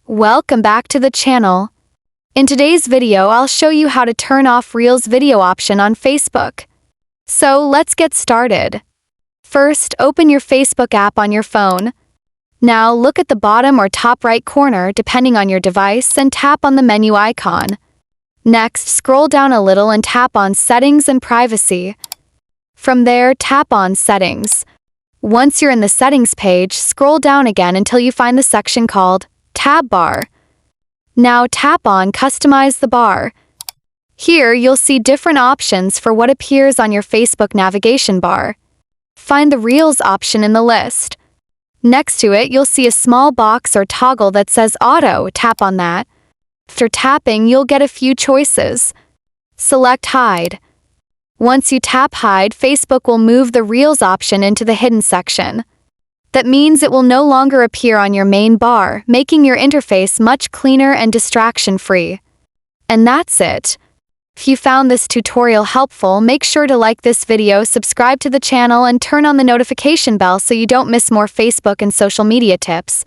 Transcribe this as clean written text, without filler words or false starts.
Welcome back to the channel. In today's video, I'll show you how to turn off Reels video option on Facebook. So let's get started. First, open your Facebook app on your phone. Now look at the bottom or top right corner depending on your device and tap on the menu icon. Next, scroll down a little and tap on Settings and Privacy. From there, tap on Settings. Once you're in the Settings page, scroll down again until you find the section called Tab Bar. Now tap on Customize the bar. Here you'll see different options for what appears on your Facebook navigation bar. Find the Reels option in the list. Next to it, you'll see a small box or toggle that says Auto. Tap on that. After tapping, you'll get a few choices. Select Hide. Once you tap Hide, Facebook will move the Reels option into the Hidden section. That means it will no longer appear on your main bar, making your interface much cleaner and distraction-free. And that's it. If you found this tutorial helpful, make sure to like this video, subscribe to the channel, and turn on the notification bell so you don't miss more Facebook and social media tips.